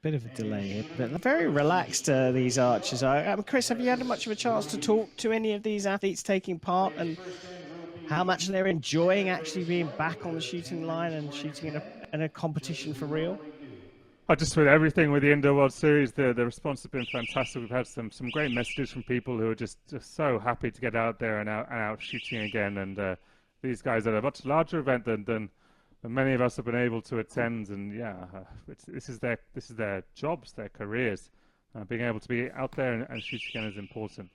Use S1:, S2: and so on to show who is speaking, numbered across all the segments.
S1: bit of a delay here, but they're very relaxed, these archers are. Chris, have you had much of a chance to talk to any of these athletes taking part and how much they're enjoying actually being back on the shooting line and shooting in a competition for real?
S2: Just with everything with the Indoor World Series, the response has been fantastic. We've had some great messages from people who are just so happy to get out there and out shooting again. And these guys are a much larger event than many of us have been able to attend. And yeah, this is their jobs, their careers. Being able to be out there and shoot again is important.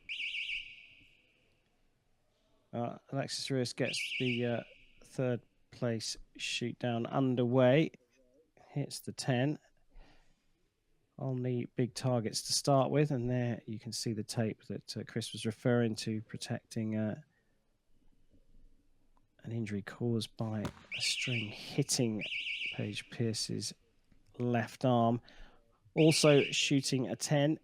S1: Alexis Ruiz gets the third place shoot down underway. Hits the 10 on the big targets to start with, and there you can see the tape that Chris was referring to, protecting an injury caused by a string hitting Paige Pierce's left arm. Also shooting a 10.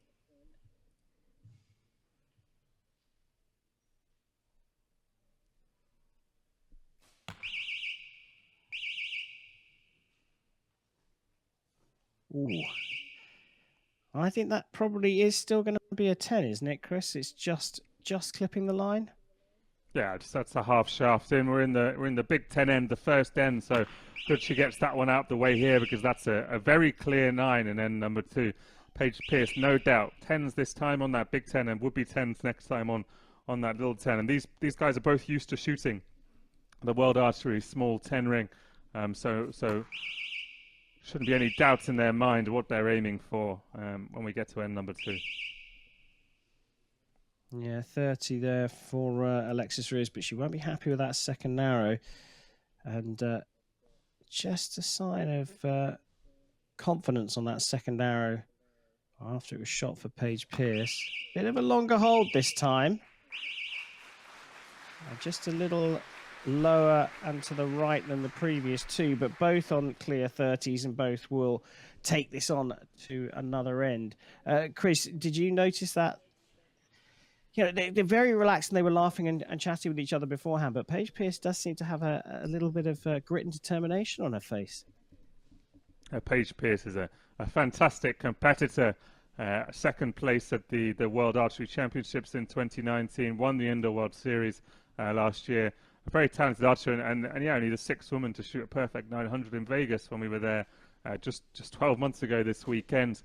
S1: Ooh. I think that probably is still going to be a 10, isn't it, Chris? It's just clipping the line.
S2: Yeah, that's a half shaft in. We're in the big 10 end, the first end. So good she gets that one out the way here, because that's a very clear 9 in end number 2. Paige Pierce, no doubt, 10s this time on that big 10, and would be 10s next time on that little 10. And these guys are both used to shooting the World Archery small 10 ring, so shouldn't be any doubts in their mind what they're aiming for when we get to end number 2.
S1: Yeah, 30 there for Alexis Ruiz, but she won't be happy with that second narrow. And just a sign of confidence on that second arrow after it was shot for Paige Pierce. Bit of a longer hold this time. Just a little lower and to the right than the previous two, but both on clear 30s, and both will take this on to another end. Chris, did you notice that? You know, they're very relaxed and they were laughing and chatting with each other beforehand, but Paige Pierce does seem to have a little bit of grit and determination on her face.
S2: Paige Pierce is a fantastic competitor. Second place at the World Archery Championships in 2019, won the Indoor World Series last year. A very talented archer, and yeah, only the 6th woman to shoot a perfect 900 in Vegas when we were there just 12 months ago this weekend.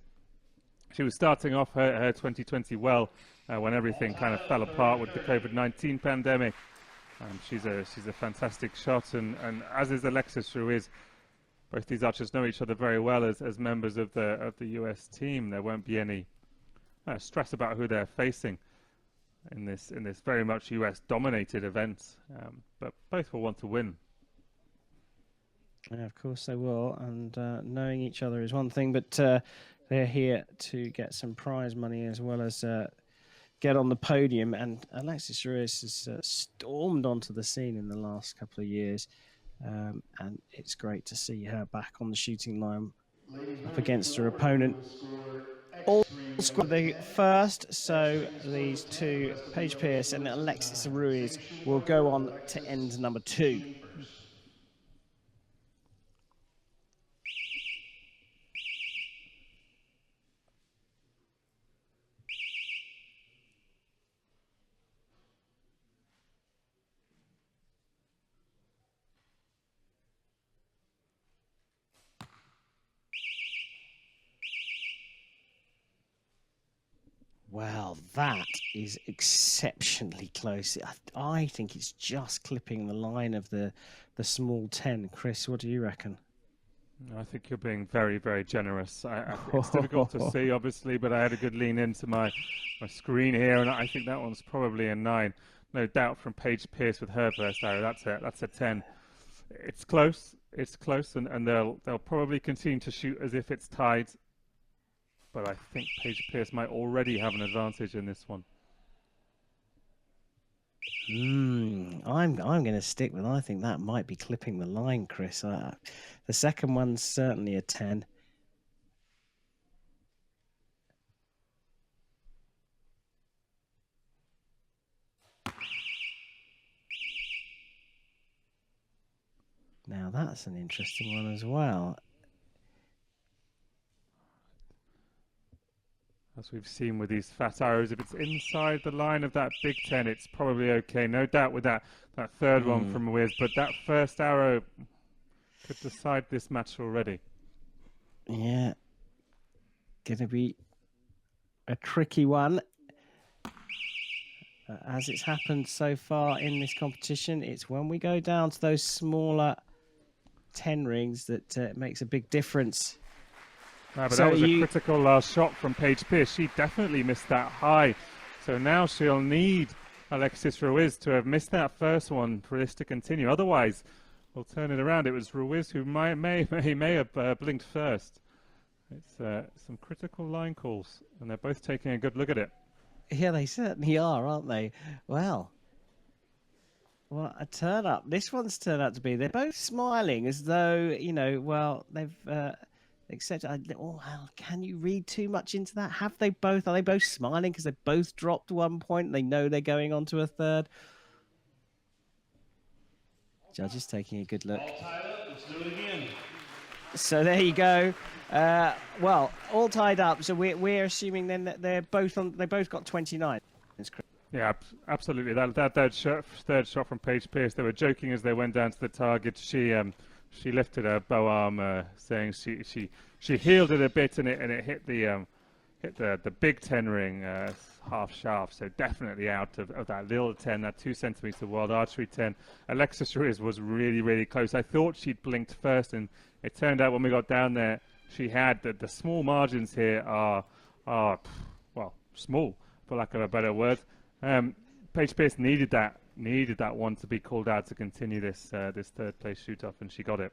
S2: She was starting off her 2020 well when everything kind of fell apart with the COVID-19 pandemic. She's a fantastic shot, and as is Alexis Ruiz. Both these archers know each other very well as members of the US team. There won't be any stress about who they're facing in this very much US dominated event, but both will want to win.
S1: Yeah, of course they will, and knowing each other is one thing, but they're here to get some prize money as well as get on the podium. And Alexis Ruiz has stormed onto the scene in the last couple of years, and it's great to see her back on the shooting line up against her opponent. All scored the first, so these two, Paige Pierce and Alexis Ruiz, will go on to end number 2. Well, that is exceptionally close. I think it's just clipping the line of the small 10. Chris, what do you reckon?
S2: I think you're being very, very generous. It's difficult to see, obviously, but I had a good lean into my screen here, and I think that one's probably a 9. No doubt from Paige Pierce with her first arrow. That's a 10. It's close, and they'll probably continue to shoot as if it's tied. But I think Paige Pierce might already have an advantage in this one.
S1: I'm going to stick with, I think that might be clipping the line, Chris. The second one's certainly a 10. Now that's an interesting one as well.
S2: as we've seen with these fat arrows, if it's inside the line of that Big Ten, it's probably okay. No doubt with that third one from Wiz, but that first arrow could decide this match already.
S1: Yeah. Going to be a tricky one. As it's happened so far in this competition, it's when we go down to those smaller 10 rings that it makes a big difference.
S2: No, but that was a critical last shot from Paige Pierce. She definitely missed that high. So now she'll need Alexis Ruiz to have missed that first one for this to continue. Otherwise, we'll turn it around. It was Ruiz who may have blinked first. It's some critical line calls, and they're both taking a good look at it.
S1: Yeah, they certainly are, aren't they? Well, what a turn up. This one's turned out to be. They're both smiling as though, you know, well, they've accepted. Oh, well, can you read too much into that? Are they both smiling because they both dropped 1 point? They know they're going on to a third. Judges taking a good look.
S3: All tied up. Let's do it again.
S1: So there you go. Well, all tied up. So we're assuming then that they're both on. They both got 29.
S2: Yeah, absolutely. That third shot from Paige Pierce. They were joking as they went down to the target. She lifted her bow arm, saying she heeled it a bit, and it hit the Big Ten ring half shaft. So definitely out of that little 10, that 2 centimeter World Archery 10. Alexis Ruiz was really close. I thought she'd blinked first, and it turned out when we got down there, she had the small margins here are well, small for lack of a better word. Paige Pierce needed that one to be called out to continue this third place shoot off, and she got it.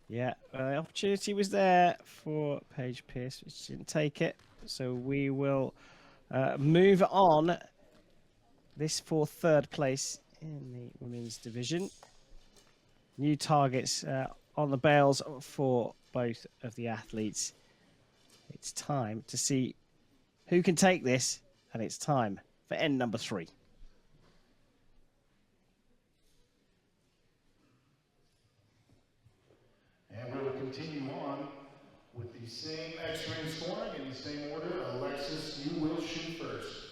S1: Yeah, the opportunity was there for Paige Pierce, but she didn't take it. So we will move on. This for third place in the women's division. New targets on the bales for both of the athletes. It's time to see who can take this, and it's time for end number 3.
S3: And we will continue on with the same X-ring scoring in the same order. Alexis, you will shoot first.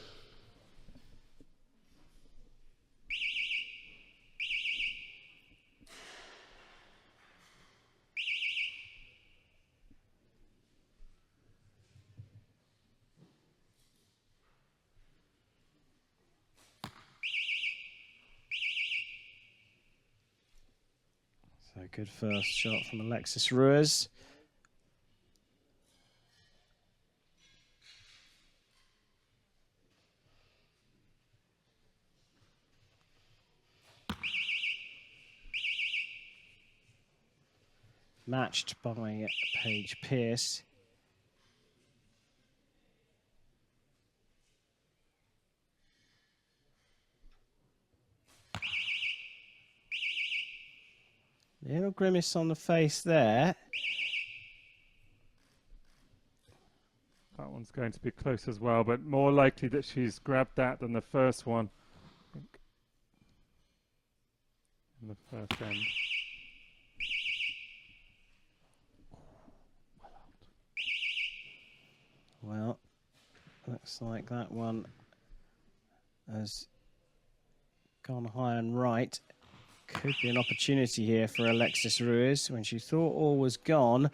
S1: So good first shot from Alexis Ruiz. Matched by Paige Pierce. Little grimace on the face there.
S2: That one's going to be close as well, but more likely that she's grabbed that than the first one. I think. In the first end.
S1: Well, looks like that one has gone high and right. Could be an opportunity here for Alexis Ruiz when she thought all was gone.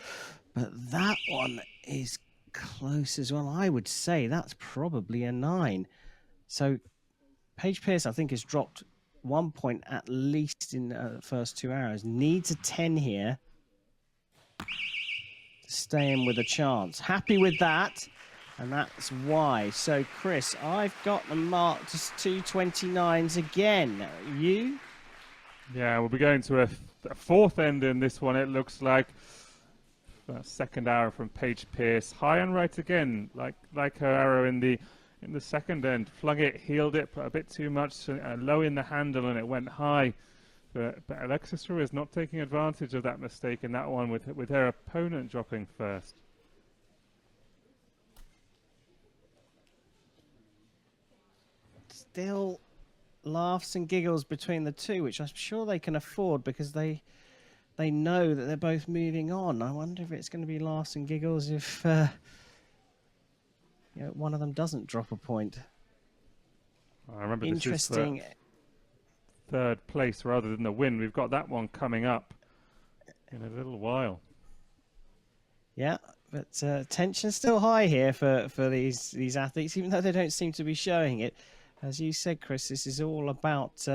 S1: But that one is close as well. I would say that's probably a 9. So Paige Pierce, I think, has dropped 1 point at least in the first 2 arrows. Needs a 10 here to stay in with a chance. Happy with that. And that's why. So, Chris, I've got them marked as 229s again. You?
S2: Yeah, we'll be going to a fourth end in this one, it looks like. Second arrow from Paige Pierce. High and right again, like her arrow in the second end. Flung it, heeled it, put a bit too much, low in the handle, and it went high. But Alexis Ruiz not taking advantage of that mistake in that one with her opponent dropping first.
S1: Still laughs and giggles between the two, which I'm sure they can afford because they know that they're both moving on. I wonder if it's going to be laughs and giggles if one of them doesn't drop a point.
S2: I remember
S1: Interesting.
S2: this is for 3rd place rather than the win. We've got that one coming up in a little while.
S1: Yeah, but tension's still high here for these athletes, even though they don't seem to be showing it. As you said, Chris, this is all about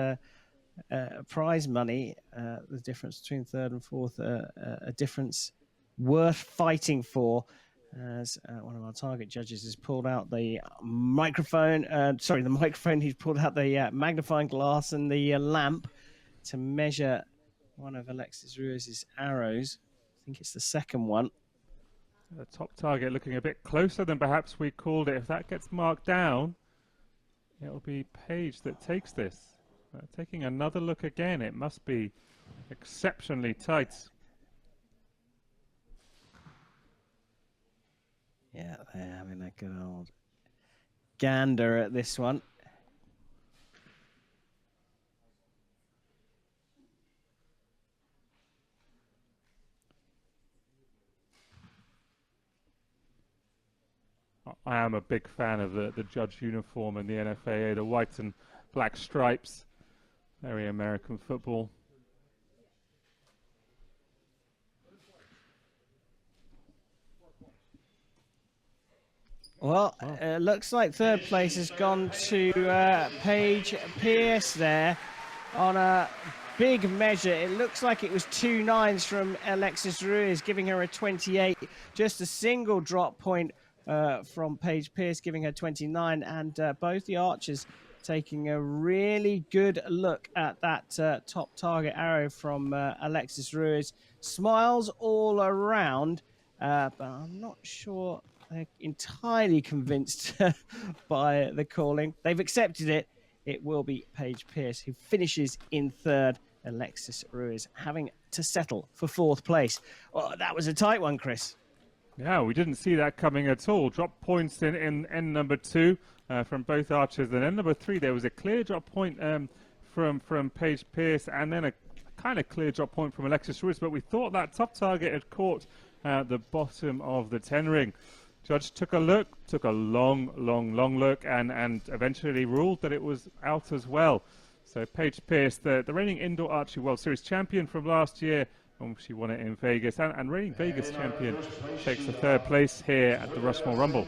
S1: prize money. The difference between 3rd and 4th, a difference worth fighting for. As one of our target judges has pulled out the microphone, he's pulled out the magnifying glass and the lamp to measure one of Alexis Ruiz's arrows. I think it's the 2nd one.
S2: The top target looking a bit closer than perhaps we called it. If that gets marked down, it'll be Paige that takes this. Taking another look again, it must be exceptionally tight.
S1: Yeah, they're having a good old gander at this one.
S2: I am a big fan of the judge uniform and the NFAA, the white and black stripes. Very American football.
S1: Well, looks like 3rd place has gone to Paige Pierce there on a big measure. It looks like it was 2 9s from Alexis Ruiz, giving her a 28. Just a single drop point from Paige Pierce, giving her 29. And both the archers taking a really good look at that top target arrow from Alexis Ruiz. Smiles all around, but I'm not sure they're entirely convinced by the calling. They've accepted it. It will be Paige Pierce who finishes in 3rd. Alexis Ruiz having to settle for 4th place. Well, that was a tight one, Chris.
S2: Yeah, we didn't see that coming at all. Drop points in end number 2 from both archers. And end number 3, there was a clear drop point from Paige Pierce, and then a kind of clear drop point from Alexis Ruiz. But we thought that top target had caught the bottom of the 10 ring. Judge took a look, took a long look, and eventually ruled that it was out as well. So Paige Pierce, the reigning Indoor Archery World Series champion from last year, she won it in Vegas, and reigning Vegas champion, takes the 3rd place here at the Rushmore Rumble.